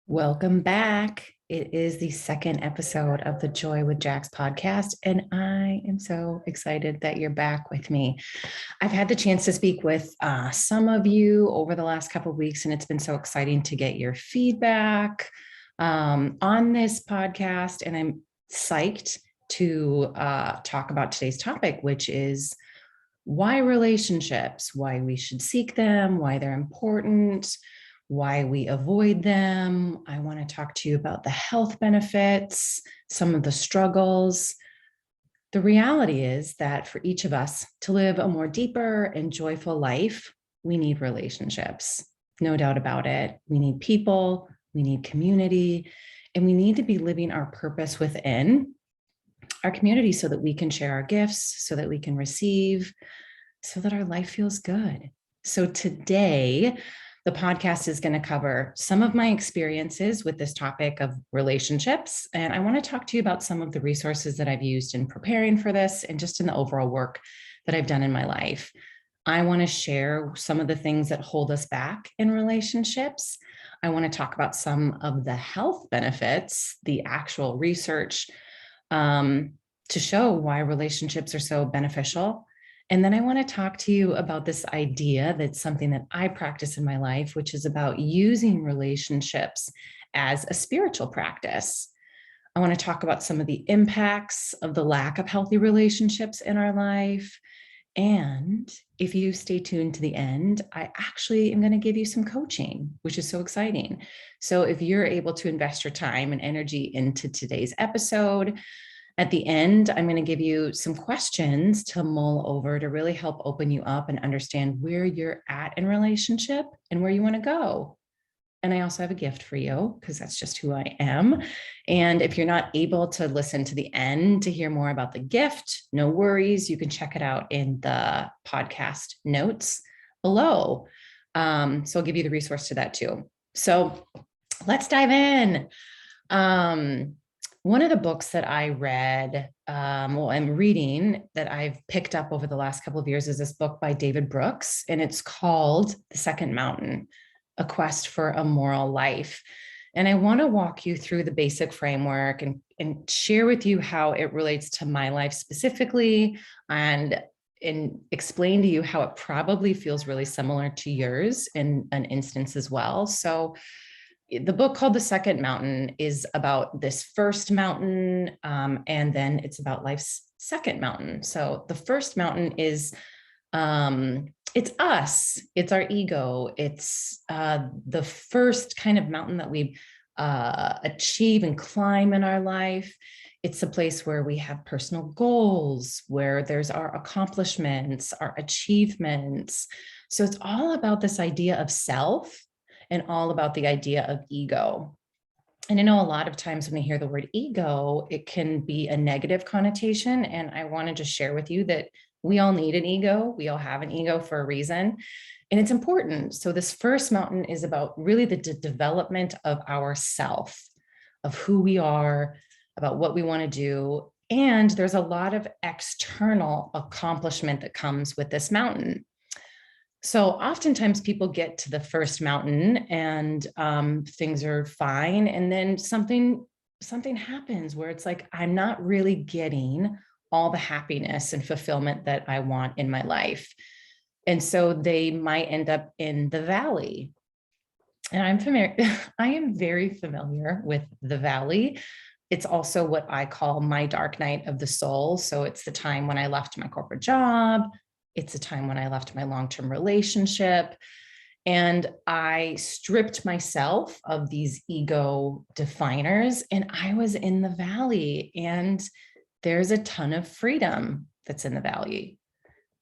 Welcome back. It is the second episode of the Joy with Jax podcast, and I am so excited that you're back with me. I've had the chance to speak with some of you over the last couple of weeks, and it's been so exciting to get your feedback on this podcast, and I'm psyched to talk about today's topic, which is why relationships, why we should seek them, why they're important, why we avoid them. I want to talk to you about the health benefits, some of the struggles. The reality is that for each of us to live a more deeper and joyful life, we need relationships. No doubt about it. We need people, we need community, and we need to be living our purpose within our community so that we can share our gifts, so that we can receive, so that our life feels good. So today, the podcast is going to cover some of my experiences with this topic of relationships. And I want to talk to you about some of the resources that I've used in preparing for this and just in the overall work that I've done in my life. I want to share some of the things that hold us back in relationships. I want to talk about some of the health benefits, the actual research to show why relationships are so beneficial. And then I want to talk to you about this idea that's something that I practice in my life, which is about using relationships as a spiritual practice. I want to talk about some of the impacts of the lack of healthy relationships in our life. And if you stay tuned to the end, I actually am going to give you some coaching, which is so exciting. So if you're able to invest your time and energy into today's episode, at the end, I'm going to give you some questions to mull over to really help open you up and understand where you're at in relationship and where you want to go. And I also have a gift for you because that's just who I am. And if you're not able to listen to the end to hear more about the gift, no worries. You can check it out in the podcast notes below. So I'll give you the resource to that too. So let's dive in. One of the books that I read, I'm reading that I've picked up over the last couple of years is this book by David Brooks, and it's called The Second Mountain, A Quest for a Moral Life. And I want to walk you through the basic framework and share with you how it relates to my life specifically and explain to you how it probably feels really similar to yours in an instance as well. So the book called The Second Mountain is about this first mountain, and then it's about life's second mountain. So the first mountain is, it's us, it's our ego. It's the first kind of mountain that we achieve and climb in our life. It's a place where we have personal goals, where there's our accomplishments, our achievements. So it's all about this idea of self and all about the idea of ego. And I know a lot of times when we hear the word ego, it can be a negative connotation. And I want to just share with you that we all need an ego. We all have an ego for a reason. And it's important. So this first mountain is about really the development of ourself, of who we are, about what we want to do. And there's a lot of external accomplishment that comes with this mountain. So oftentimes people get to the first mountain and things are fine. And then something happens where it's like, I'm not really getting all the happiness and fulfillment that I want in my life. And so they might end up in the valley. And I am very familiar with the valley. It's also what I call my dark night of the soul. So it's the time when I left my corporate job. It's a time when I left my long-term relationship and I stripped myself of these ego definers and I was in the valley, and there's a ton of freedom that's in the valley.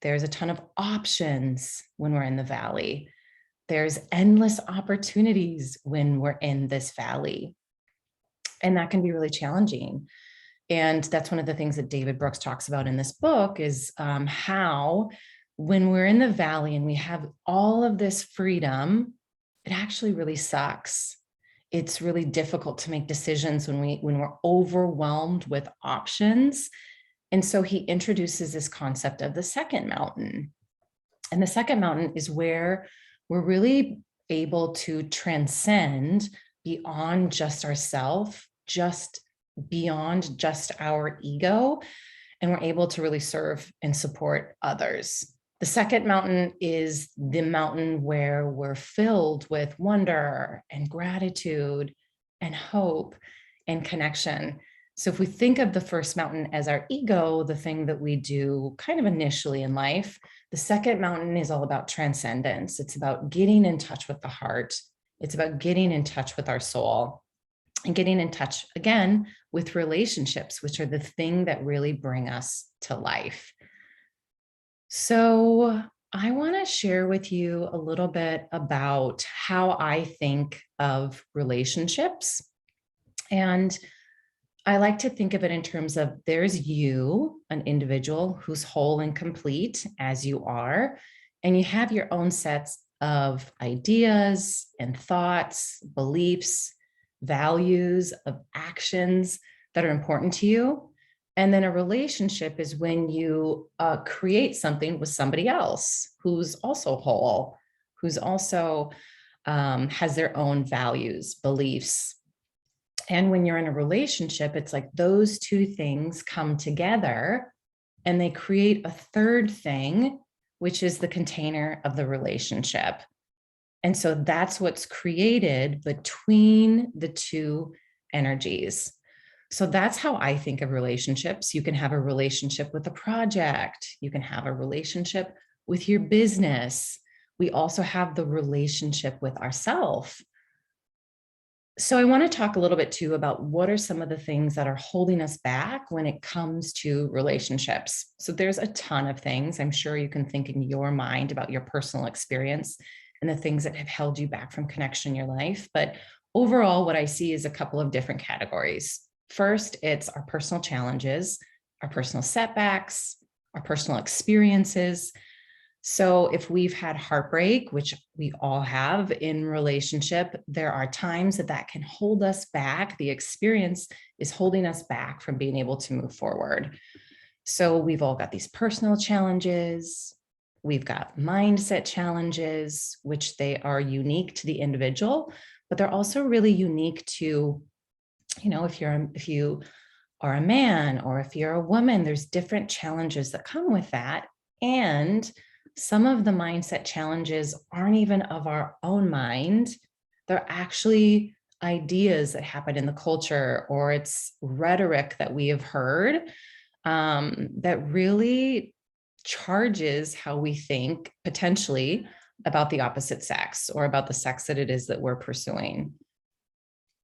There's a ton of options when we're in the valley. There's endless opportunities when we're in this valley. And that can be really challenging. And that's one of the things that David Brooks talks about in this book is how when we're in the valley and we have all of this freedom, it actually really sucks. It's really difficult to make decisions when we're overwhelmed with options. And so he introduces this concept of the second mountain. And the second mountain is where we're really able to transcend beyond just ourself, just beyond just our ego, and we're able to really serve and support others. The second mountain is the mountain where we're filled with wonder and gratitude and hope and connection. So if we think of the first mountain as our ego, the thing that we do kind of initially in life, the second mountain is all about transcendence. It's about getting in touch with the heart. It's about getting in touch with our soul and getting in touch again with relationships, which are the thing that really bring us to life. So I want to share with you a little bit about how I think of relationships. And I like to think of it in terms of there's you, an individual who's whole and complete as you are, and you have your own sets of ideas and thoughts, beliefs, values, of actions that are important to you. And then a relationship is when you create something with somebody else who's also whole, who's also has their own values, beliefs. And when you're in a relationship, it's like those two things come together and they create a third thing, which is the container of the relationship. And so that's what's created between the two energies. So that's how I think of relationships. You can have a relationship with a project. You can have a relationship with your business. We also have the relationship with ourselves. So I want to talk a little bit too about what are some of the things that are holding us back when it comes to relationships. So there's a ton of things. I'm sure you can think in your mind about your personal experience and the things that have held you back from connection in your life. But overall, what I see is a couple of different categories. First, it's our personal challenges, our personal setbacks, our personal experiences. So if we've had heartbreak, which we all have in relationship, there are times that that can hold us back. The experience is holding us back from being able to move forward. So we've all got these personal challenges. We've got mindset challenges, which they are unique to the individual, but they're also really unique to, if you are a man or if you're a woman, there's different challenges that come with that. And some of the mindset challenges aren't even of our own mind. They're actually ideas that happen in the culture, or it's rhetoric that we have heard that really charges how we think potentially about the opposite sex or about the sex that it is that we're pursuing.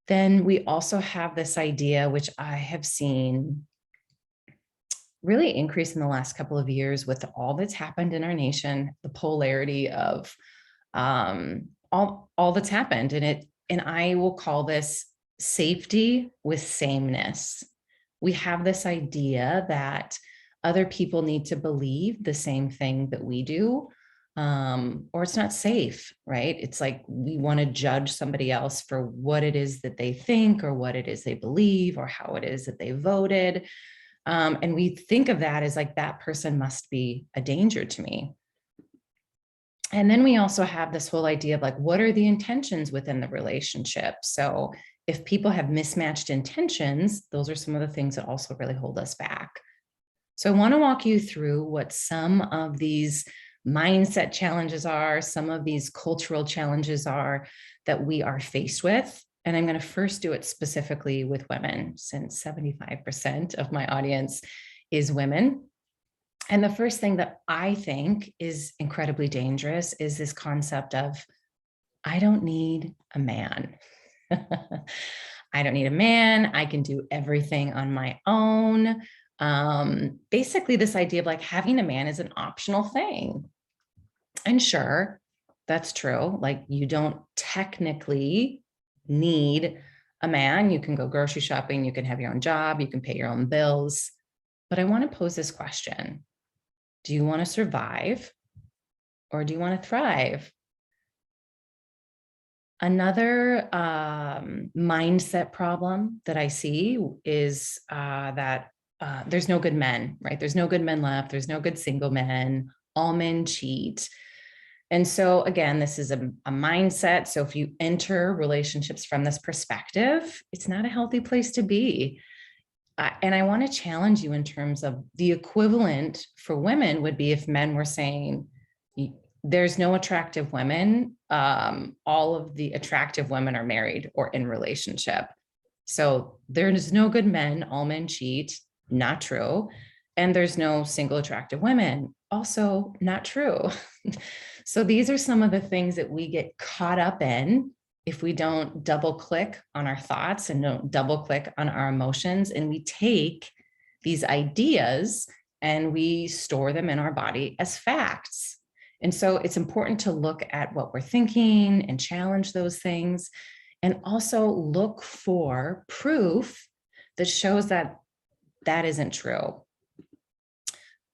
Then we also have this idea, which I have seen really increase in the last couple of years with all that's happened in our nation, the polarity of all that's happened. And I will call this safety with sameness. We have this idea that other people need to believe the same thing that we do, or it's not safe, right? It's like we want to judge somebody else for what it is that they think or what it is they believe or how it is that they voted. And we think of that as like, that person must be a danger to me. And then we also have this whole idea of like, what are the intentions within the relationship? So if people have mismatched intentions, those are some of the things that also really hold us back. So I want to walk you through what some of these mindset challenges are, some of these cultural challenges are that we are faced with. And I'm going to first do it specifically with women, since 75% of my audience is women. And the first thing that I think is incredibly dangerous is this concept of, I don't need a man. I don't need a man. I can do everything on my own. Basically, this idea of like having a man is an optional thing. And sure, that's true. Like you don't technically need a man. You can go grocery shopping, you can have your own job, you can pay your own bills. But I want to pose this question. Do you want to survive or do you want to thrive? Another mindset problem that I see is that there's no good men, right? There's no good men left. There's no good single men. All men cheat. And so again, this is a mindset. So if you enter relationships from this perspective, it's not a healthy place to be. And I want to challenge you in terms of the equivalent for women would be if men were saying, there's no attractive women. All of the attractive women are married or in relationship. So there's no good men. All men cheat. Not true. And there's no single attractive women. Also not true. So these are some of the things that we get caught up in if we don't double click on our thoughts and don't double click on our emotions, and we take these ideas and we store them in our body as facts. And so it's important to look at what we're thinking and challenge those things, and also look for proof that shows that that isn't true.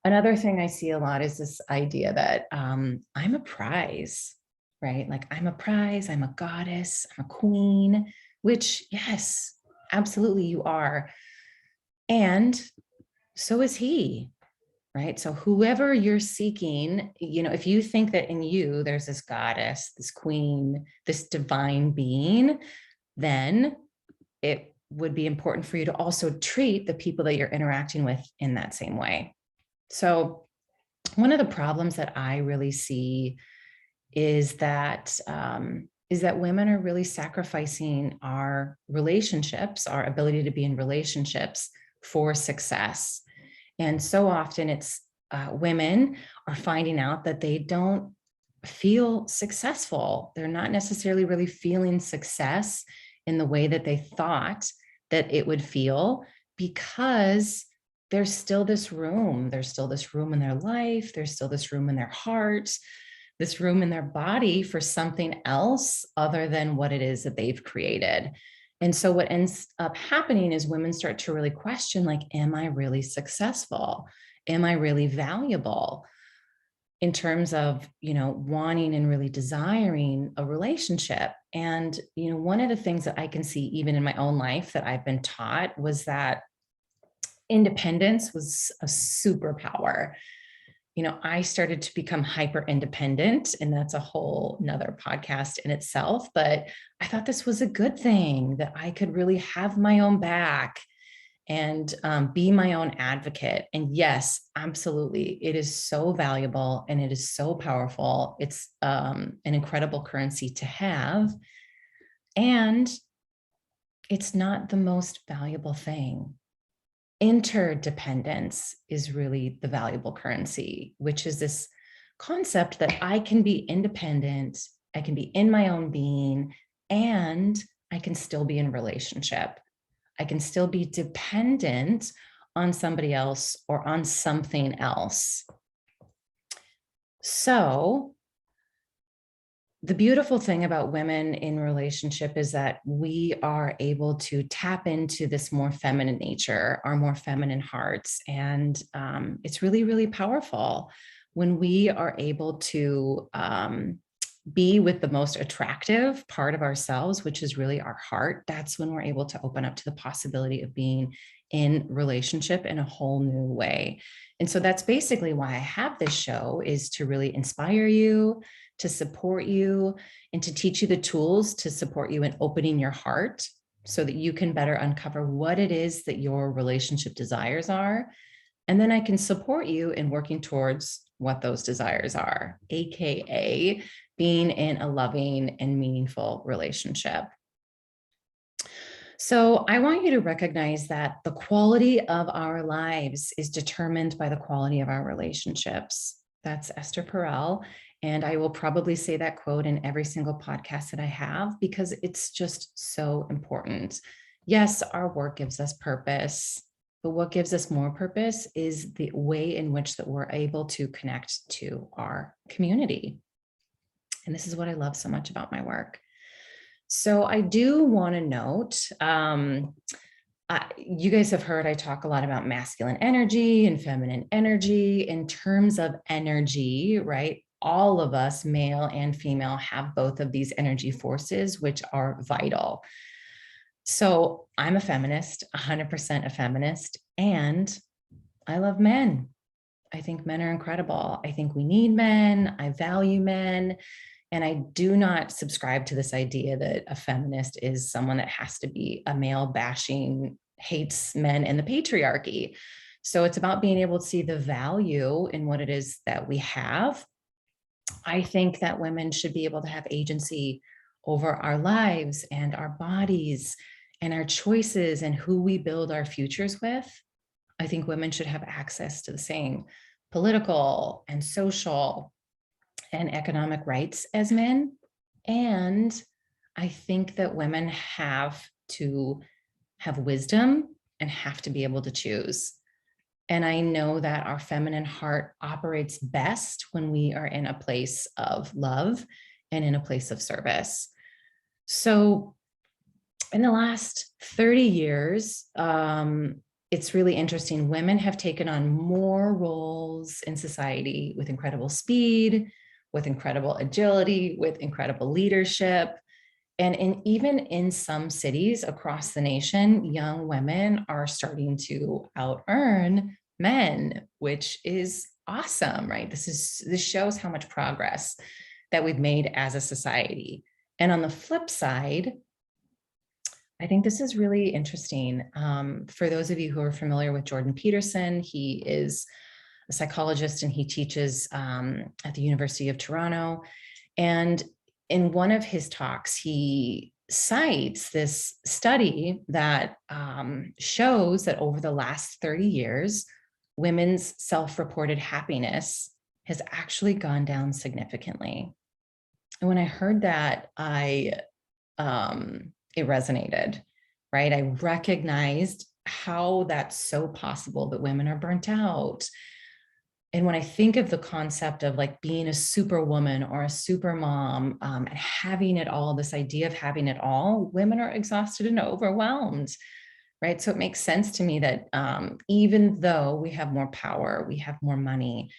Another thing I see a lot is this idea that I'm a prize, right? Like I'm a prize, I'm a goddess, I'm a queen, which yes, absolutely you are. And so is he, right? So whoever you're seeking, if you think that in you, there's this goddess, this queen, this divine being, then it would be important for you to also treat the people that you're interacting with in that same way. So one of the problems that I really see is that women are really sacrificing our relationships, our ability to be in relationships for success. And so often it's women are finding out that they don't feel successful. They're not necessarily really feeling success in the way that they thought that it would feel, because there's still this room. There's still this room in their life. There's still this room in their heart, this room in their body for something else other than what it is that they've created. And so what ends up happening is women start to really question, like, am I really successful? Am I really valuable? In terms of, wanting and really desiring a relationship. And, one of the things that I can see even in my own life that I've been taught was that independence was a superpower. I started to become hyper independent, and that's a whole nother podcast in itself. But I thought this was a good thing, that I could really have my own back and be my own advocate. And yes, absolutely. It is so valuable and it is so powerful. It's an incredible currency to have. And it's not the most valuable thing. Interdependence is really the valuable currency, which is this concept that I can be independent, I can be in my own being, and I can still be in relationship. I can still be dependent on somebody else or on something else. So the beautiful thing about women in relationship is that we are able to tap into this more feminine nature, our more feminine hearts. And it's really, really powerful when we are able to be with the most attractive part of ourselves, which is really our heart. That's when we're able to open up to the possibility of being in relationship in a whole new way. And so that's basically why I have this show, is to really inspire you, to support you, and to teach you the tools to support you in opening your heart so that you can better uncover what it is that your relationship desires are. And then I can support you in working towards what those desires are, AKA being in a loving and meaningful relationship. So I want you to recognize that the quality of our lives is determined by the quality of our relationships. That's Esther Perel. And I will probably say that quote in every single podcast that I have, because it's just so important. Yes, our work gives us purpose, but what gives us more purpose is the way in which that we're able to connect to our community. And this is what I love so much about my work. So I do want to note, you guys have heard I talk a lot about masculine energy and feminine energy. In terms of energy, right? All of us, male and female, have both of these energy forces, which are vital. So I'm a feminist, 100% a feminist, and I love men. I think men are incredible. I think we need men. I value men. And I do not subscribe to this idea that a feminist is someone that has to be a male bashing, hates men and the patriarchy. So it's about being able to see the value in what it is that we have. I think that women should be able to have agency over our lives and our bodies and our choices and who we build our futures with. I think women should have access to the same political and social and economic rights as men. And I think that women have to have wisdom and have to be able to choose. And I know that our feminine heart operates best when we are in a place of love and in a place of service. So in the last 30 years, it's really interesting. Women have taken on more roles in society with incredible speed, with incredible agility, with incredible leadership. And even in some cities across the nation, young women are starting to out-earn men, which is awesome, right? This shows how much progress that we've made as a society. And on the flip side, I think this is really interesting. For those of you who are familiar with Jordan Peterson, he is a psychologist and he teaches at the University of Toronto. And in one of his talks, he cites this study that shows that over the last 30 years, women's self-reported happiness has actually gone down significantly. And when I heard that, it resonated, right? I recognized how that's so possible that women are burnt out. And when I think of the concept of like being a superwoman or a super mom and having it all, this idea of having it all, women are exhausted and overwhelmed, right? So it makes sense to me that even though we have more power, we have more money,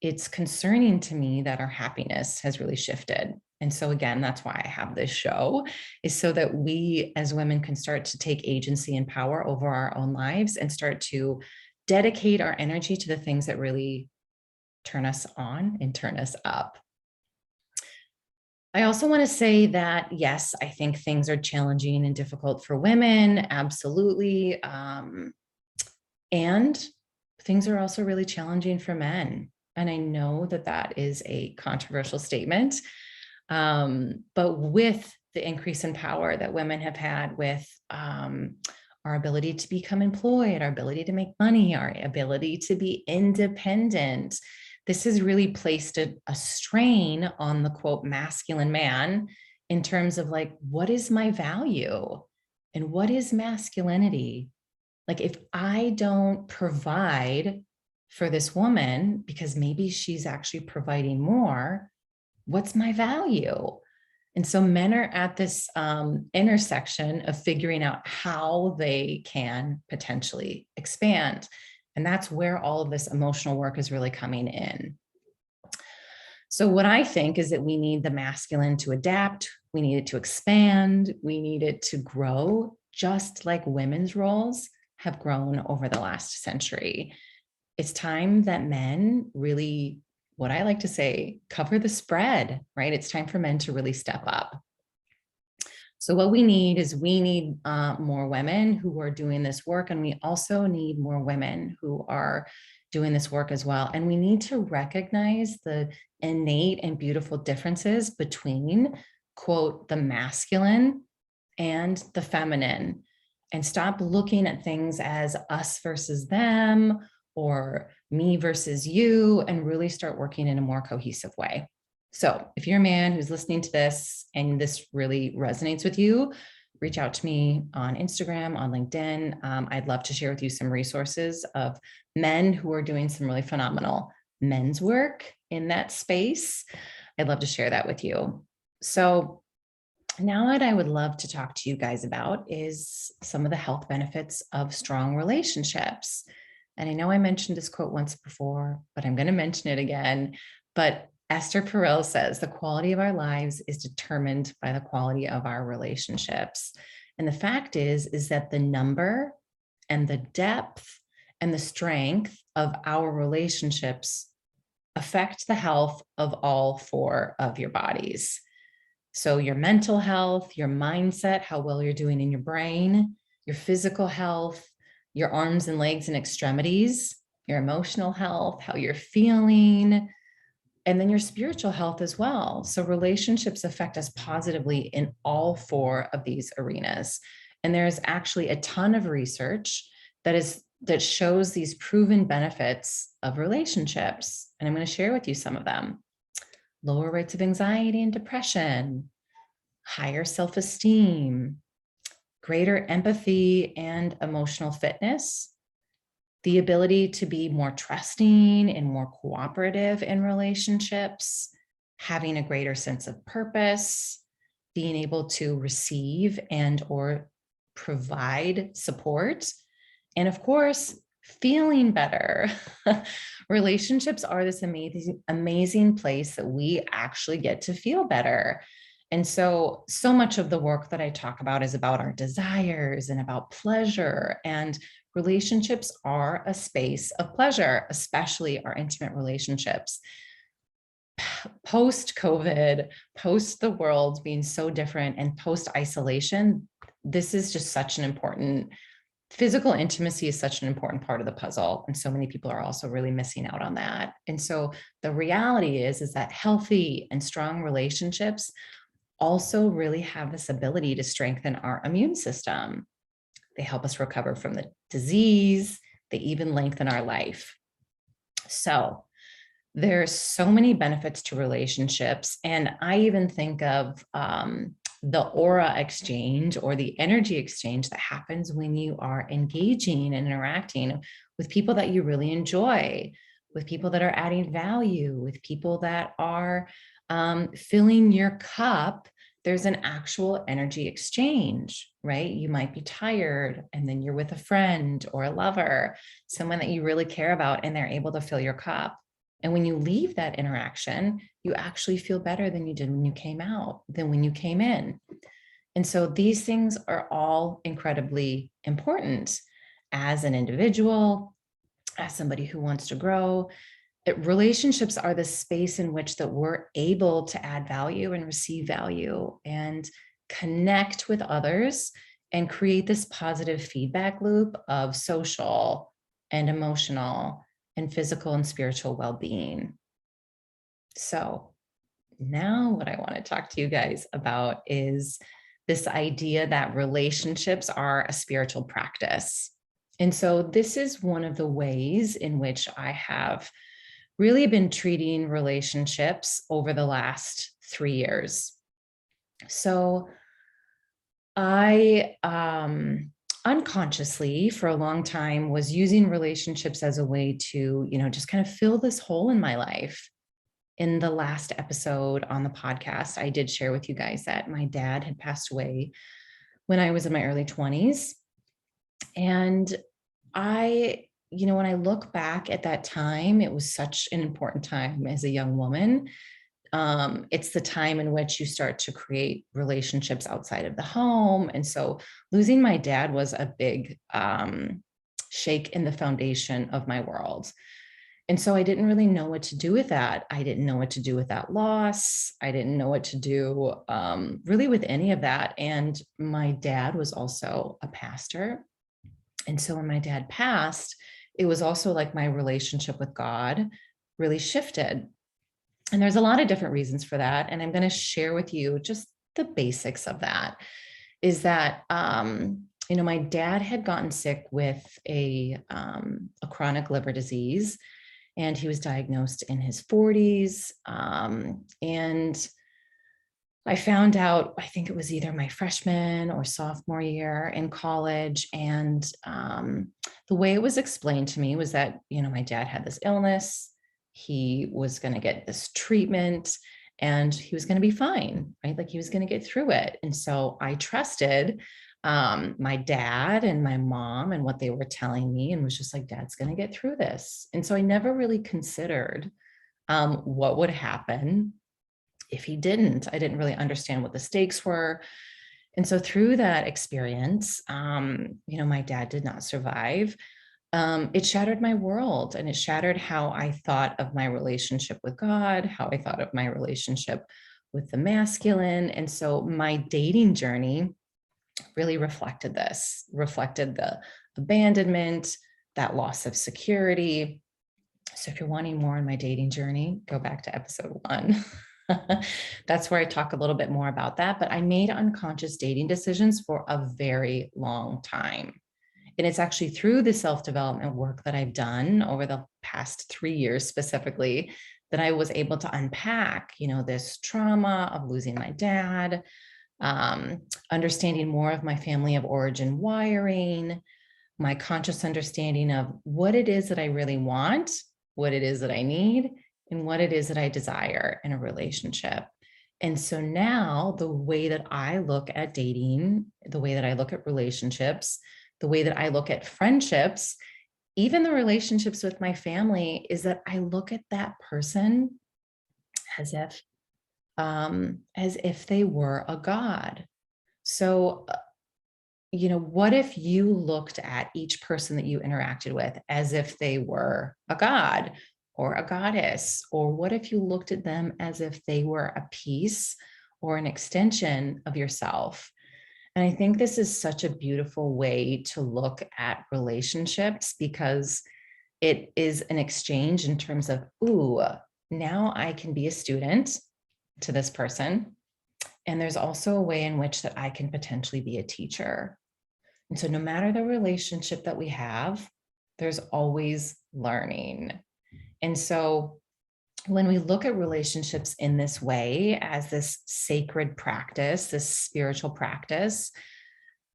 it's concerning to me that our happiness has really shifted. And so again, that's why I have this show, is so that we as women can start to take agency and power over our own lives and start to dedicate our energy to the things that really turn us on and turn us up. I also want to say that, yes, I think things are challenging and difficult for women, absolutely. And things are also really challenging for men. And I know that that is a controversial statement, but with the increase in power that women have had with our ability to become employed, our ability to make money, our ability to be independent, this has really placed a strain on the quote masculine man in terms of like, what is my value and what is masculinity? Like if I don't provide for this woman because maybe she's actually providing more, what's my value? And so men are at this intersection of figuring out how they can potentially expand. And that's where all of this emotional work is really coming in. So what I think is that we need the masculine to adapt, we need it to expand, we need it to grow, just like women's roles have grown over the last century. It's time that men really, what I like to say, cover the spread, right? It's time for men to really step up. So what we need is more women who are doing this work, and we also need more women who are doing this work as well. And we need to recognize the innate and beautiful differences between, quote, the masculine and the feminine, and stop looking at things as us versus them or me versus you, and really start working in a more cohesive way. So if you're a man who's listening to this and this really resonates with you, reach out to me on Instagram, on LinkedIn. I'd love to share with you some resources of men who are doing some really phenomenal men's work in that space. I'd love to share that with you. So now what I would love to talk to you guys about is some of the health benefits of strong relationships. And I know I mentioned this quote once before, but I'm going to mention it again. But Esther Perel says, the quality of our lives is determined by the quality of our relationships. And the fact is that the number and the depth and the strength of our relationships affect the health of all four of your bodies. So your mental health, your mindset, how well you're doing in your brain, your physical health, your arms and legs and extremities, your emotional health, how you're feeling, and then your spiritual health as well. So relationships affect us positively in all four of these arenas. And there's actually a ton of research that shows these proven benefits of relationships. And I'm going to share with you some of them. Lower rates of anxiety and depression, higher self-esteem, greater empathy and emotional fitness, the ability to be more trusting and more cooperative in relationships, having a greater sense of purpose, being able to receive and or provide support, and of course, feeling better. Relationships are this amazing place that we actually get to feel better. And so much of the work that I talk about is about our desires and about pleasure. And relationships are a space of pleasure, especially our intimate relationships. Post-COVID, post the world being so different, and post-isolation, this is just such an important, physical intimacy is such an important part of the puzzle. And so many people are also really missing out on that. And so the reality is that healthy and strong relationships also really have this ability to strengthen our immune system. They help us recover from the disease. They even lengthen our life. So there's so many benefits to relationships. And I even think of the aura exchange or the energy exchange that happens when you are engaging and interacting with people that you really enjoy, with people that are adding value, with people that are filling your cup. There's an actual energy exchange, right? You might be tired and then you're with a friend or a lover, someone that you really care about, and they're able to fill your cup. And when you leave that interaction, you actually feel better than you did when you came out, than when you came in. And so these things are all incredibly important as an individual, as somebody who wants to grow. Relationships are the space in which that we're able to add value and receive value and connect with others and create this positive feedback loop of social and emotional and physical and spiritual well-being. So now what I want to talk to you guys about is this idea that relationships are a spiritual practice. And so this is one of the ways in which I have really been treating relationships over the last 3 years. So I unconsciously for a long time was using relationships as a way to, just kind of fill this hole in my life. In the last episode on the podcast, I did share with you guys that my dad had passed away when I was in my early 20s. And when I look back at that time, it was such an important time as a young woman. It's the time in which you start to create relationships outside of the home. And so losing my dad was a big shake in the foundation of my world. And so I didn't really know what to do with that. I didn't know what to do with that loss. I didn't know what to do really with any of that. And my dad was also a pastor. And so when my dad passed, it was also like my relationship with God really shifted. And there's a lot of different reasons for that. And I'm going to share with you just the basics of that. Is that, my dad had gotten sick with a chronic liver disease, and he was diagnosed in his 40s. And I found out, I think it was either my freshman or sophomore year in college. And the way it was explained to me was that, my dad had this illness. He was going to get this treatment and he was going to be fine, right? Like he was going to get through it. And so I trusted my dad and my mom and what they were telling me, and was just like, Dad's going to get through this. And so I never really considered what would happen if he didn't. I didn't really understand what the stakes were. And so through that experience, my dad did not survive. It shattered my world, and it shattered how I thought of my relationship with God, how I thought of my relationship with the masculine. And so my dating journey really reflected this, reflected the abandonment, that loss of security. So if you're wanting more on my dating journey, go back to episode 1. That's where I talk a little bit more about that. But I made unconscious dating decisions for a very long time. And it's actually through the self-development work that I've done over the past 3 years specifically that I was able to unpack, this trauma of losing my dad, understanding more of my family of origin wiring, my conscious understanding of what it is that I really want, what it is that I need, and what it is that I desire in a relationship. And so now the way that I look at dating, the way that I look at relationships, the way that I look at friendships, even the relationships with my family, is that I look at that person as if they were a god. So, what if you looked at each person that you interacted with as if they were a god or a goddess? Or what if you looked at them as if they were a piece or an extension of yourself? And I think this is such a beautiful way to look at relationships, because it is an exchange in terms of, ooh, now I can be a student to this person. And there's also a way in which that I can potentially be a teacher. And so no matter the relationship that we have, there's always learning. And so when we look at relationships in this way, as this sacred practice, this spiritual practice,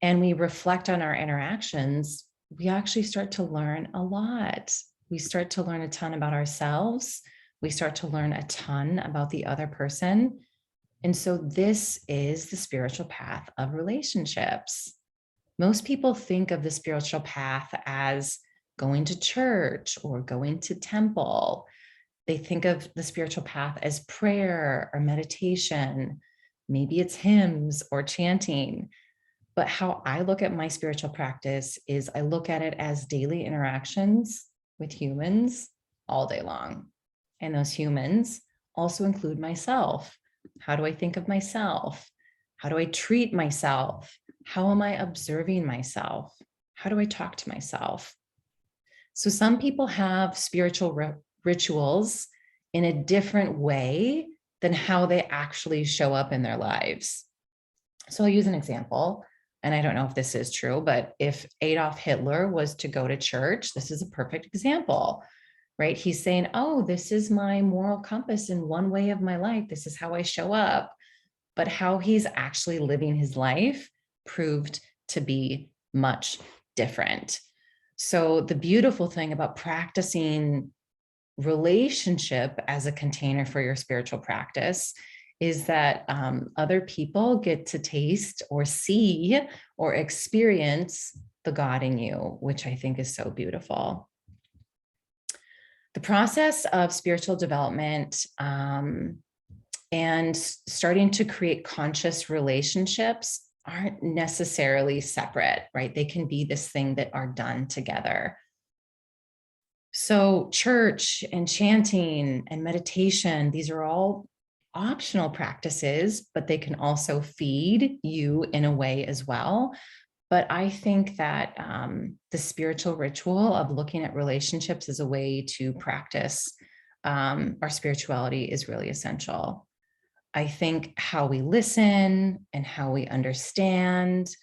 and we reflect on our interactions, we actually start to learn a lot. We start to learn a ton about ourselves. We start to learn a ton about the other person. And so this is the spiritual path of relationships. Most people think of the spiritual path as going to church or going to temple. They think of the spiritual path as prayer or meditation. Maybe it's hymns or chanting. But how I look at my spiritual practice is I look at it as daily interactions with humans all day long. And those humans also include myself. How do I think of myself? How do I treat myself? How am I observing myself? How do I talk to myself? So some people have spiritual rituals in a different way than how they actually show up in their lives. So I'll use an example, and I don't know if this is true, but if Adolf Hitler was to go to church, this is a perfect example, right? He's saying, oh, this is my moral compass in one way of my life. This is how I show up. But how he's actually living his life proved to be much different. So the beautiful thing about practicing relationship as a container for your spiritual practice is that other people get to taste or see or experience the God in you, which I think is so beautiful. The process of spiritual development and starting to create conscious relationships aren't necessarily separate, right? They can be this thing that are done together. So church and chanting and meditation, these are all optional practices, but they can also feed you in a way as well. But I think that the spiritual ritual of looking at relationships as a way to practice our spirituality is really essential. I think how we listen and how we understand,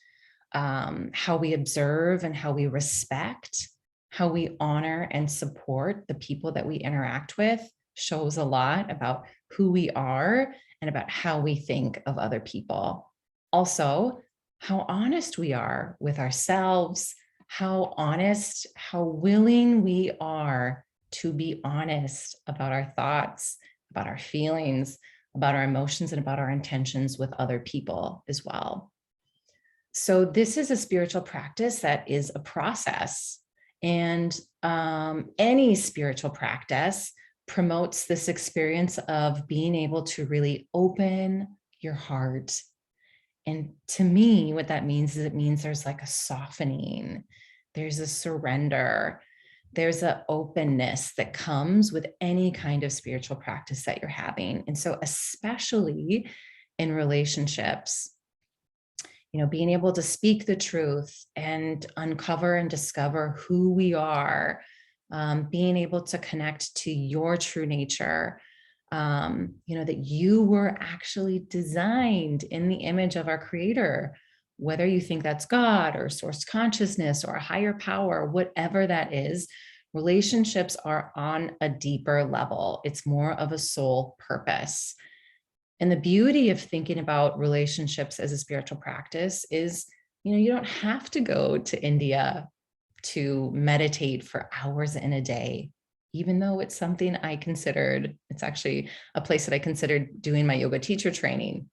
how we observe and how we respect, how we honor and support the people that we interact with shows a lot about who we are and about how we think of other people. Also, how honest we are with ourselves, how honest, how willing we are to be honest about our thoughts, about our feelings, about our emotions, and about our intentions with other people as well. So this is a spiritual practice that is a process. And any spiritual practice promotes this experience of being able to really open your heart. And to me, what that means is it means there's like a softening. There's a surrender. There's an openness that comes with any kind of spiritual practice that you're having. And so, especially in relationships, being able to speak the truth and uncover and discover who we are, being able to connect to your true nature, that you were actually designed in the image of our creator, whether you think that's God or source consciousness or a higher power, whatever that is. Relationships are on a deeper level. It's more of a soul purpose. And the beauty of thinking about relationships as a spiritual practice is, you don't have to go to India to meditate for hours in a day, even though it's something it's actually a place that I considered doing my yoga teacher training.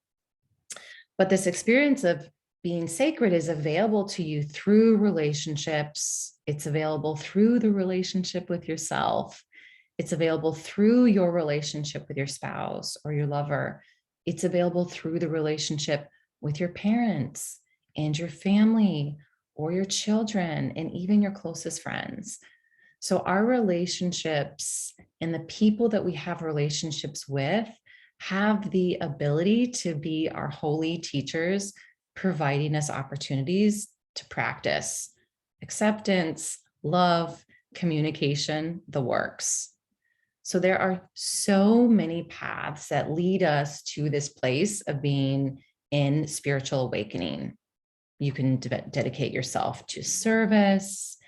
But this experience of being sacred is available to you through relationships. It's available through the relationship with yourself. It's available through your relationship with your spouse or your lover. It's available through the relationship with your parents and your family or your children and even your closest friends. So our relationships and the people that we have relationships with have the ability to be our holy teachers, providing us opportunities to practice acceptance, love, communication, the works. So there are so many paths that lead us to this place of being in spiritual awakening. You can dedicate yourself to service.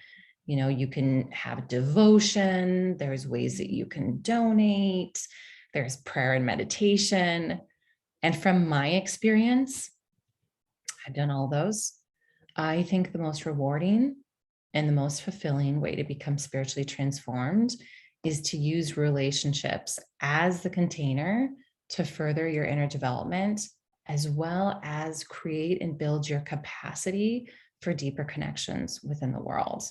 You can have devotion. There's ways that you can donate. There's prayer and meditation. And from my experience, I've done all those. I think the most rewarding and the most fulfilling way to become spiritually transformed is to use relationships as the container to further your inner development, as well as create and build your capacity for deeper connections within the world.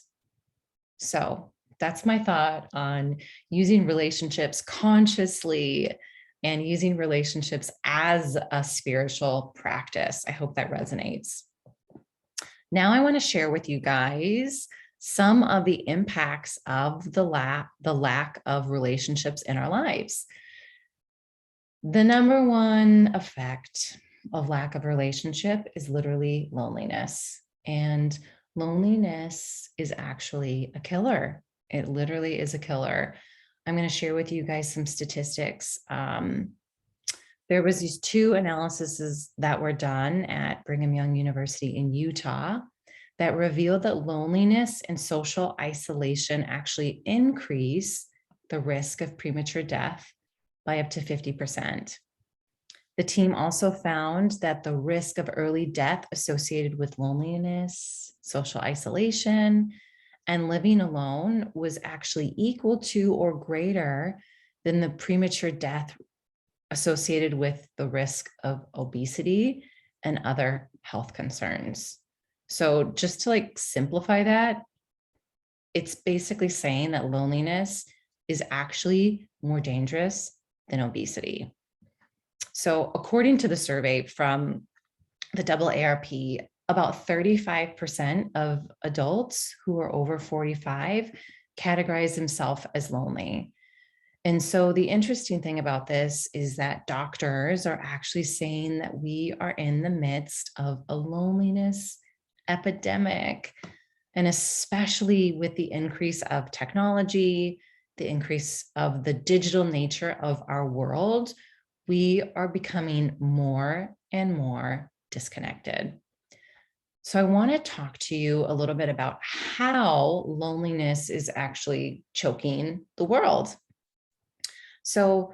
So that's my thought on using relationships consciously and using relationships as a spiritual practice. I hope that resonates. Now I want to share with you guys some of the impacts of the lack of relationships in our lives. The number one effect of lack of relationship is literally loneliness. And loneliness is actually a killer. It literally is a killer. I'm going to share with you guys some statistics. There was these two analyses that were done at Brigham Young University in Utah that revealed that loneliness and social isolation actually increase the risk of premature death by up to 50%. The team also found that the risk of early death associated with loneliness, social isolation, and living alone was actually equal to or greater than the premature death associated with the risk of obesity and other health concerns. So just to simplify that, it's basically saying that loneliness is actually more dangerous than obesity. So according to the survey from the AARP, about 35% of adults who are over 45 categorize themselves as lonely. And so the interesting thing about this is that doctors are actually saying that we are in the midst of a loneliness epidemic, and especially with the increase of technology, the increase of the digital nature of our world, we are becoming more and more disconnected. So I want to talk to you a little bit about how loneliness is actually choking the world. So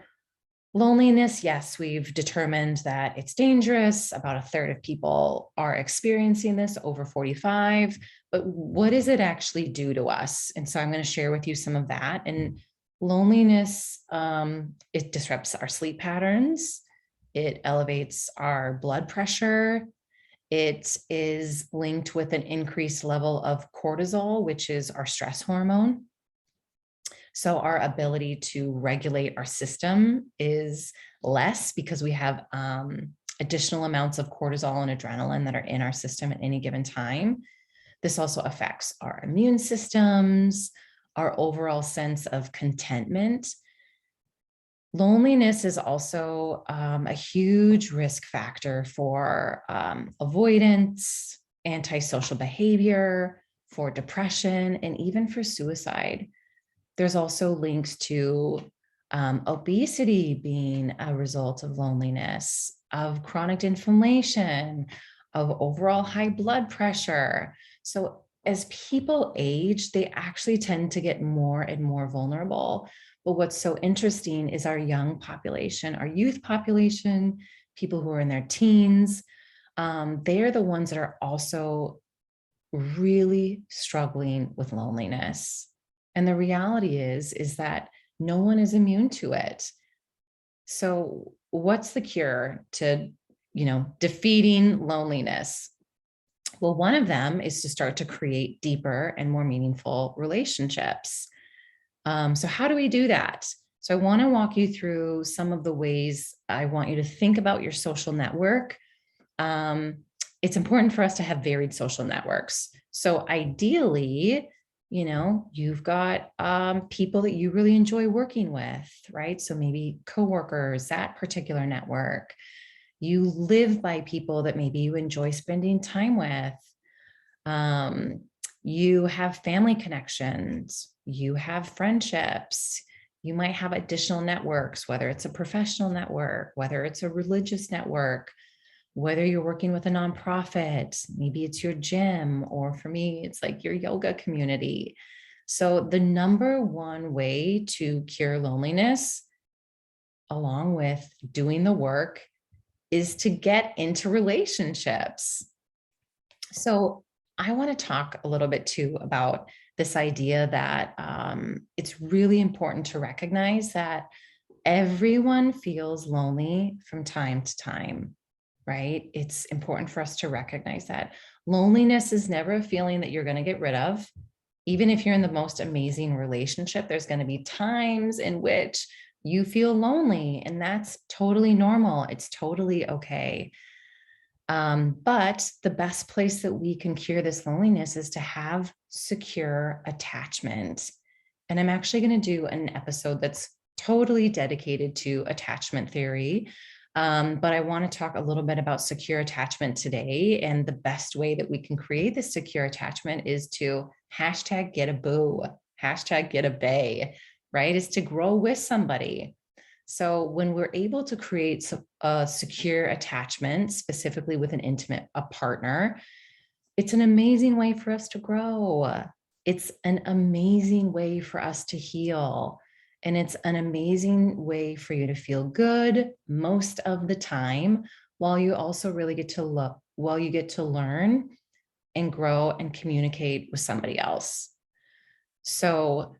loneliness, yes, we've determined that it's dangerous. About a third of people are experiencing this over 45, but what does it actually do to us? And so I'm going to share with you some of that. And loneliness, it disrupts our sleep patterns. It elevates our blood pressure. It is linked with an increased level of cortisol, which is our stress hormone. So our ability to regulate our system is less because we have additional amounts of cortisol and adrenaline that are in our system at any given time. This also affects our immune systems, our overall sense of contentment. Loneliness is also a huge risk factor for avoidance, antisocial behavior, for depression, and even for suicide. There's also links to obesity being a result of loneliness, of chronic inflammation, of overall high blood pressure. So as people age, they actually tend to get more and more vulnerable. But what's so interesting is our young population, our youth population, people who are in their teens, they are the ones that are also really struggling with loneliness. And the reality is that no one is immune to it. So what's the cure to, defeating loneliness? Well, one of them is to start to create deeper and more meaningful relationships. So how do we do that? So I want to walk you through some of the ways I want you to think about your social network. It's important for us to have varied social networks. So ideally, you've got people that you really enjoy working with, right? So maybe coworkers, that particular network. You live by people that maybe you enjoy spending time with. You have family connections, you have friendships, you might have additional networks, whether it's a professional network, whether it's a religious network, whether you're working with a nonprofit, maybe it's your gym, or for me, it's like your yoga community. So the number one way to cure loneliness, along with doing the work, is to get into relationships. So I want to talk a little bit too about this idea that it's really important to recognize that everyone feels lonely from time to time, right? It's important for us to recognize that loneliness is never a feeling that you're going to get rid of. Even if you're in the most amazing relationship, there's going to be times in which you feel lonely, and that's totally normal. It's totally okay. But the best place that we can cure this loneliness is to have secure attachment. And I'm actually going to do an episode that's totally dedicated to attachment theory. But I want to talk a little bit about secure attachment today. And the best way that we can create this secure attachment is to hashtag get a boo, hashtag get a bae, right? Is to grow with somebody. So when we're able to create a secure attachment, specifically with a partner, it's an amazing way for us to grow. It's an amazing way for us to heal. And it's an amazing way for you to feel good most of the time, while you also really get to look, while you get to learn and grow and communicate with somebody else. So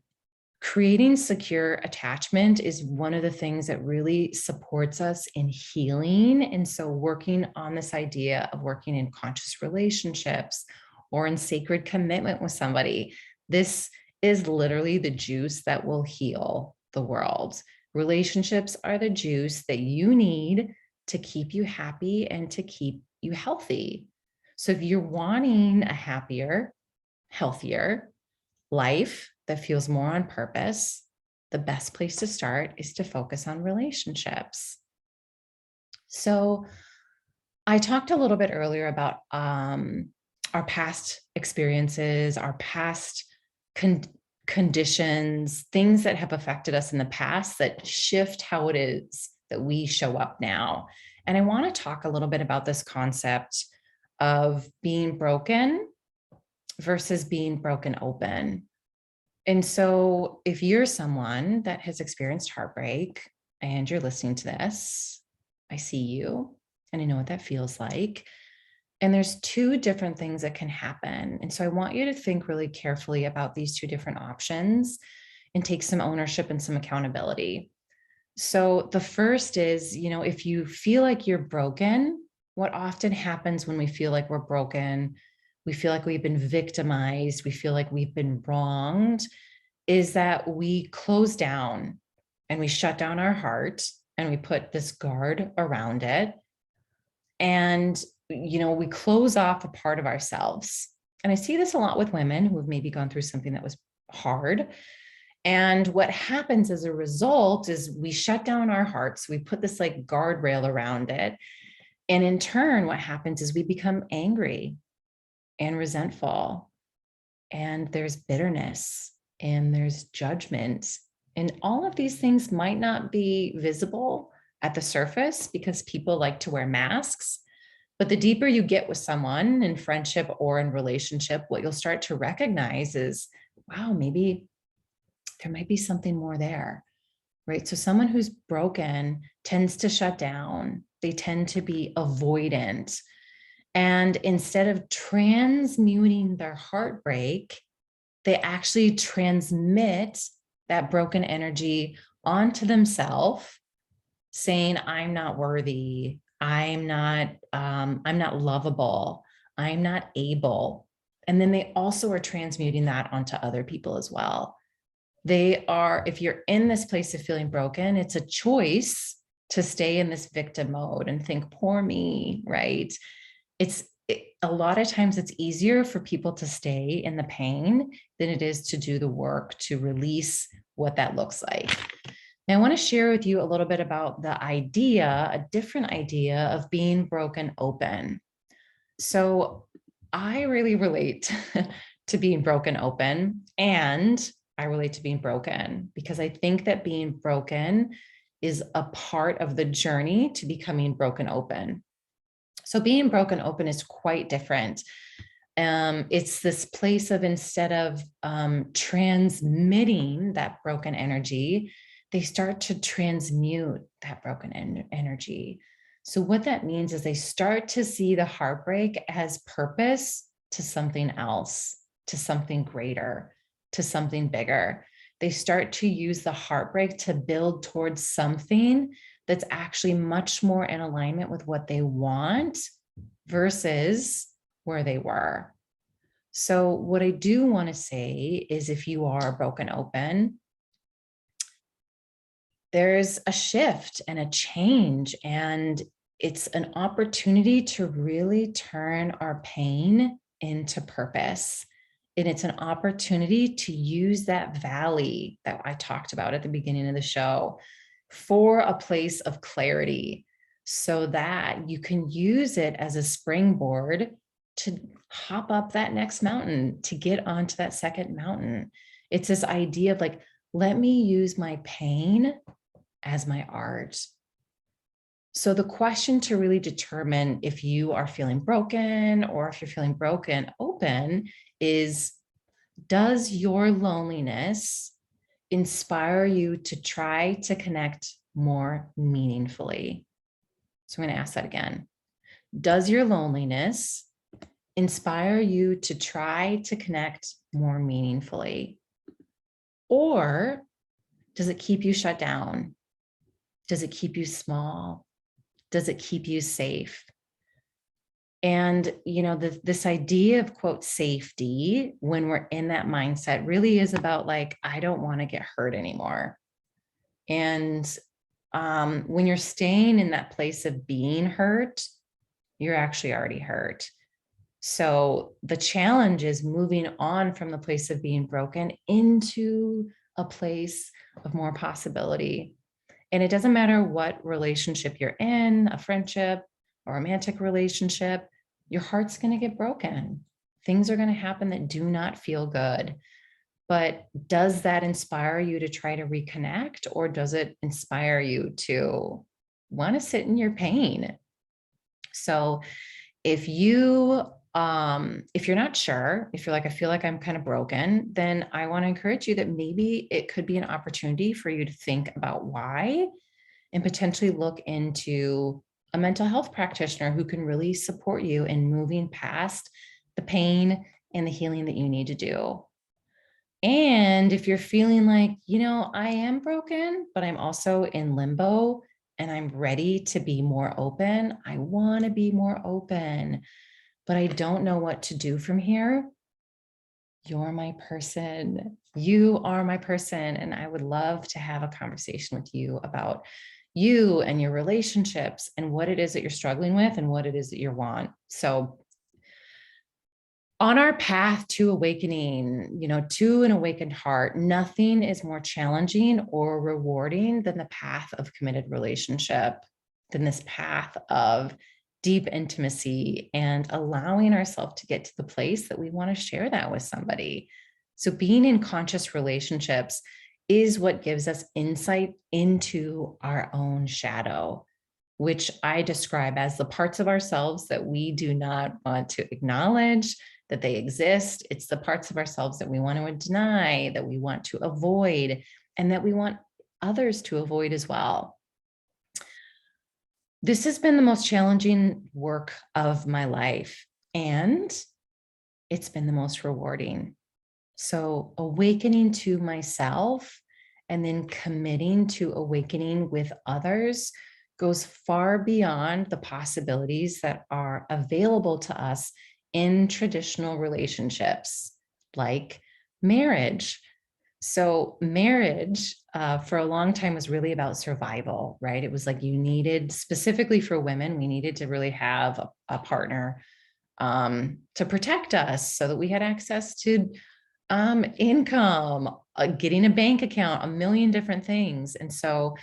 creating secure attachment is one of the things that really supports us in healing. And so working on this idea of working in conscious relationships or in sacred commitment with somebody, this is literally the juice that will heal the world. Relationships are the juice that you need to keep you happy and to keep you healthy. So if you're wanting a happier, healthier life that feels more on purpose, the best place to start is to focus on relationships. So I talked a little bit earlier about our past experiences, our past conditions, things that have affected us in the past that shift how it is that we show up now. And I want to talk a little bit about this concept of being broken versus being broken open. And so if you're someone that has experienced heartbreak and you're listening to this, I see you and I know what that feels like. And there's two different things that can happen. And so I want you to think really carefully about these two different options and take some ownership and some accountability. So the first is, if you feel like you're broken, what often happens when we feel like we're broken, we feel like we've been victimized, we feel like we've been wronged, is that we close down and we shut down our heart and we put this guard around it. And, we close off a part of ourselves. And I see this a lot with women who have maybe gone through something that was hard. And what happens as a result is we shut down our hearts. We put this like guardrail around it. And in turn, what happens is we become angry and resentful. And there's bitterness and there's judgment. And all of these things might not be visible at the surface because people like to wear masks. But the deeper you get with someone in friendship or in relationship, what you'll start to recognize is, wow, maybe there might be something more there, right? So someone who's broken tends to shut down. They tend to be avoidant. And instead of transmuting their heartbreak, they actually transmit that broken energy onto themselves, saying, I'm not worthy, I'm not lovable, I'm not able. And then they also are transmuting that onto other people as well. They are, if you're in this place of feeling broken, it's a choice to stay in this victim mode and think, poor me, right? A lot of times it's easier for people to stay in the pain than it is to do the work to release what that looks like. Now, I want to share with you a little bit about the idea, a different idea of being broken open. So I really relate to being broken open, and I relate to being broken because I think that being broken is a part of the journey to becoming broken open. So being broken open is quite different. It's this place of, instead of transmitting that broken energy, they start to transmute that broken energy. So what that means is they start to see the heartbreak as purpose to something else, to something greater, to something bigger. They start to use the heartbreak to build towards something that's actually much more in alignment with what they want versus where they were. So what I do want to say is, if you are broken open, there's a shift and a change, and it's an opportunity to really turn our pain into purpose. And it's an opportunity to use that valley that I talked about at the beginning of the show for a place of clarity, so that you can use it as a springboard to hop up that next mountain, to get onto that second mountain. It's this idea of like, let me use my pain as my art. So the question to really determine if you are feeling broken or if you're feeling broken open is, does your loneliness inspire you to try to connect more meaningfully? So I'm going to ask that again. Does your loneliness inspire you to try to connect more meaningfully? Or does it keep you shut down? Does it keep you small? Does it keep you safe? And, this idea of, quote, safety, when we're in that mindset, really is about like, I don't want to get hurt anymore. And when you're staying in that place of being hurt, you're actually already hurt. So the challenge is moving on from the place of being broken into a place of more possibility. And it doesn't matter what relationship you're in, a friendship, a romantic relationship, your heart's going to get broken. Things are going to happen that do not feel good. But does that inspire you to try to reconnect, or does it inspire you to want to sit in your pain? So if you're not sure, if you're like, I feel like I'm kind of broken, then I want to encourage you that maybe it could be an opportunity for you to think about why, and potentially look into a mental health practitioner who can really support you in moving past the pain and the healing that you need to do. And if you're feeling like, I am broken, but I'm also in limbo and I'm ready to be more open, I want to be more open, but I don't know what to do from here, you're my person. You are my person. And I would love to have a conversation with you about you and your relationships and what it is that you're struggling with and what it is that you want. So On our path to awakening, to an awakened heart, nothing is more challenging or rewarding than the path of committed relationship, than this path of deep intimacy and allowing ourselves to get to the place that we want to share that with somebody. So being in conscious relationships is what gives us insight into our own shadow, which I describe as the parts of ourselves that we do not want to acknowledge that they exist. It's the parts of ourselves that we want to deny, that we want to avoid, and that we want others to avoid as well. This has been the most challenging work of my life, and it's been the most rewarding. So awakening to myself and then committing to awakening with others goes far beyond the possibilities that are available to us in traditional relationships like marriage. So marriage for a long time was really about survival, right? It was like you needed, specifically for women, we needed to really have a partner to protect us so that we had access to income, getting a bank account, a million different things. And so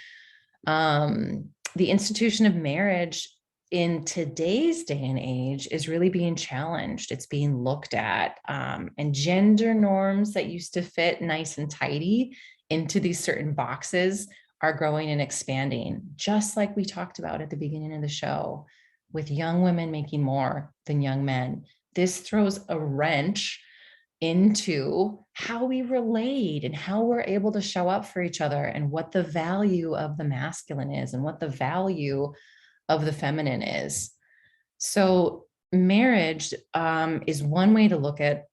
the institution of marriage in today's day and age is really being challenged. It's being looked at, and gender norms that used to fit nice and tidy into these certain boxes are growing and expanding, just like we talked about at the beginning of the show, with young women making more than young men. This throws a wrench into how we relate and how we're able to show up for each other, and what the value of the masculine is and what the value of the feminine is. So marriage is one way to look at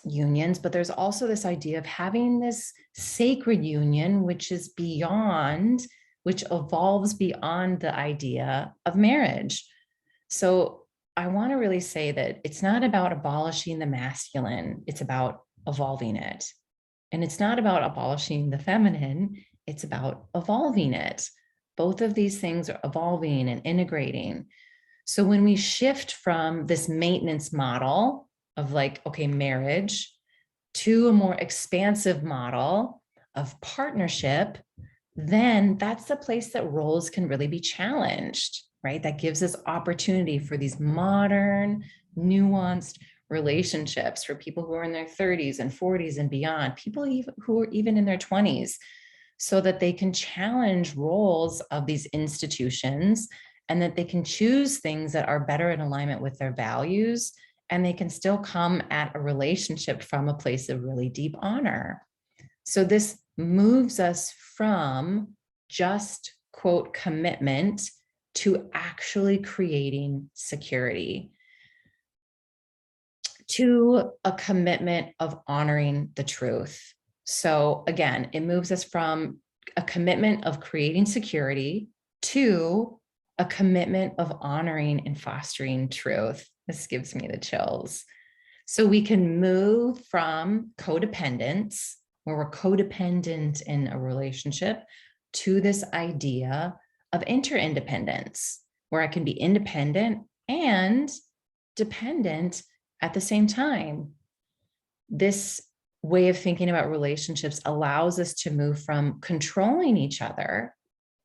unions, but there's also this idea of having this sacred union, which is beyond, which evolves beyond the idea of marriage. So I want to really say that it's not about abolishing the masculine, it's about evolving it. And it's not about abolishing the feminine, it's about evolving it. Both of these things are evolving and integrating. So when we shift from this maintenance model of like, okay, marriage, to a more expansive model of partnership, then that's the place that roles can really be challenged, right? That gives us opportunity for these modern, nuanced relationships for people who are in their 30s and 40s and beyond, people who are even in their 20s, so that they can challenge roles of these institutions and that they can choose things that are better in alignment with their values, and they can still come at a relationship from a place of really deep honor. So this moves us from just, quote, commitment to actually creating security, to a commitment of honoring the truth. So again, it moves us from a commitment of creating security to a commitment of honoring and fostering truth. This gives me the chills. So we can move from codependence, where we're codependent in a relationship, to this idea of interdependence, where I can be independent and dependent at the same time. This way of thinking about relationships allows us to move from controlling each other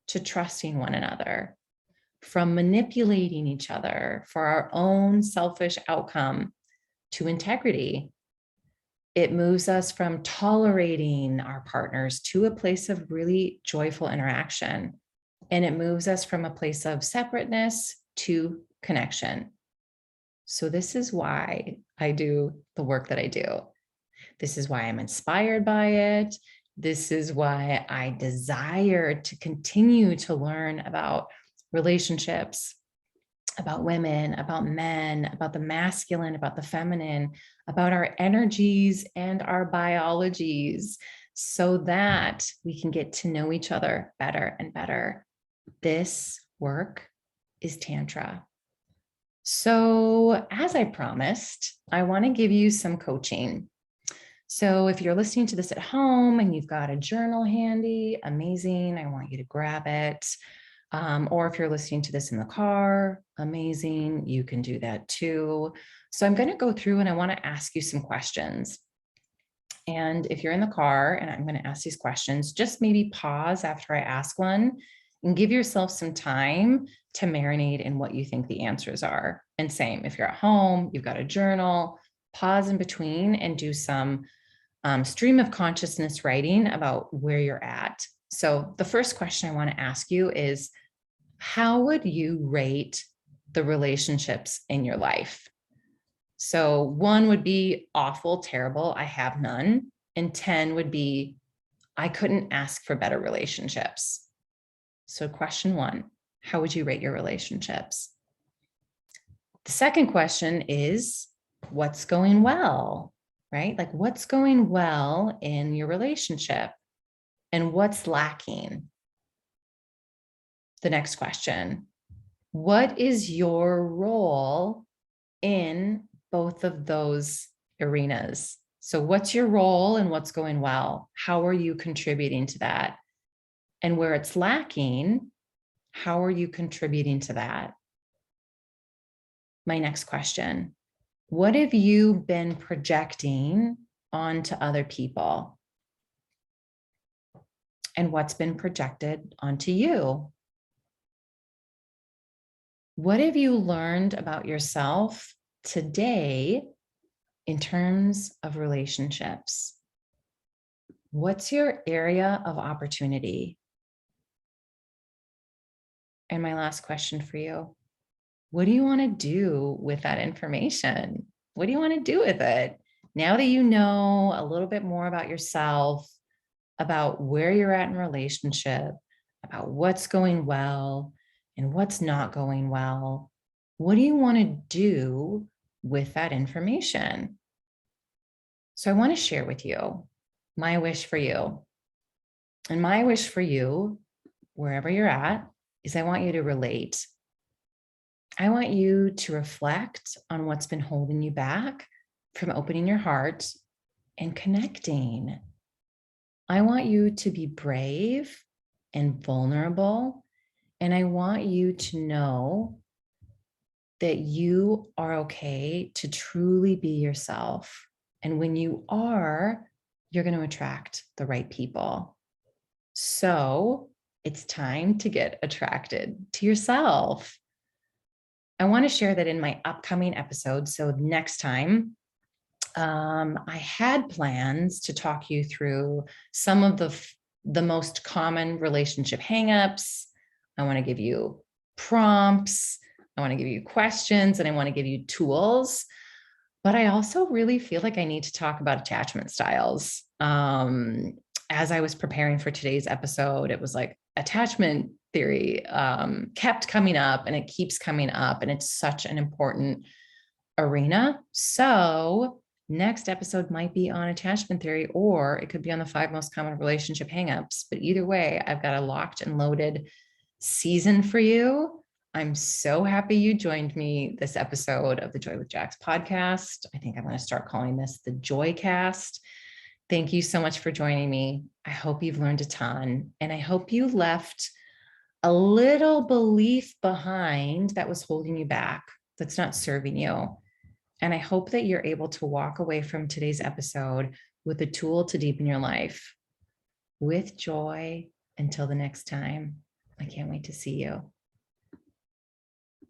to trusting one another, from manipulating each other for our own selfish outcome to integrity. It moves us from tolerating our partners to a place of really joyful interaction. And it moves us from a place of separateness to connection. So this is why I do the work that I do. This is why I'm inspired by it. This is why I desire to continue to learn about relationships, about women, about men, about the masculine, about the feminine, about our energies and our biologies, so that we can get to know each other better and better. This work is Tantra. So, as I promised, I want to give you some coaching. So if you're listening to this at home and you've got a journal handy, amazing, I want you to grab it. Or if you're listening to this in the car, amazing, you can do that too. So I'm going to go through and I want to ask you some questions. And if you're in the car and I'm going to ask these questions, just maybe pause after I ask one and give yourself some time to marinate in what you think the answers are. And same, if you're at home, you've got a journal, pause in between and do some stream of consciousness writing about where you're at. So the first question I want to ask you is, how would you rate the relationships in your life? So 1 would be awful, terrible, I have none. And 10 would be, I couldn't ask for better relationships. So question 1, how would you rate your relationships? The second question is, what's going well, right? Like what's going well in your relationship and what's lacking? The next question, what is your role in both of those arenas? So what's your role and what's going well? How are you contributing to that? And where it's lacking, how are you contributing to that? My next question, what have you been projecting onto other people? And what's been projected onto you? What have you learned about yourself today in terms of relationships? What's your area of opportunity? And my last question for you, what do you want to do with that information? What do you want to do with it? Now that you know a little bit more about yourself, about where you're at in relationship, about what's going well and what's not going well, what do you want to do with that information? So I want to share with you my wish for you. And my wish for you, wherever you're at, is I want you to relate. I want you to reflect on what's been holding you back from opening your heart and connecting. I want you to be brave and vulnerable. And I want you to know that you are okay to truly be yourself. And when you are, you're going to attract the right people. So it's time to get attracted to yourself. I want to share that in my upcoming episode. So next time, I had plans to talk you through some of the most common relationship hangups. I want to give you prompts. I want to give you questions and I want to give you tools. But I also really feel like I need to talk about attachment styles. As I was preparing for today's episode, it was like attachment theory kept coming up and it keeps coming up. And it's such an important arena. So next episode might be on attachment theory, or it could be on the 5 most common relationship hangups. But either way, I've got a locked and loaded season for you. I'm so happy you joined me this episode of the Joy with Jax podcast. I think I'm going to start calling this the Joycast. Thank you so much for joining me. I hope you've learned a ton, and I hope you left a little belief behind that was holding you back, that's not serving you. And I hope that you're able to walk away from today's episode with a tool to deepen your life with joy. Until the next time, I can't wait to see you.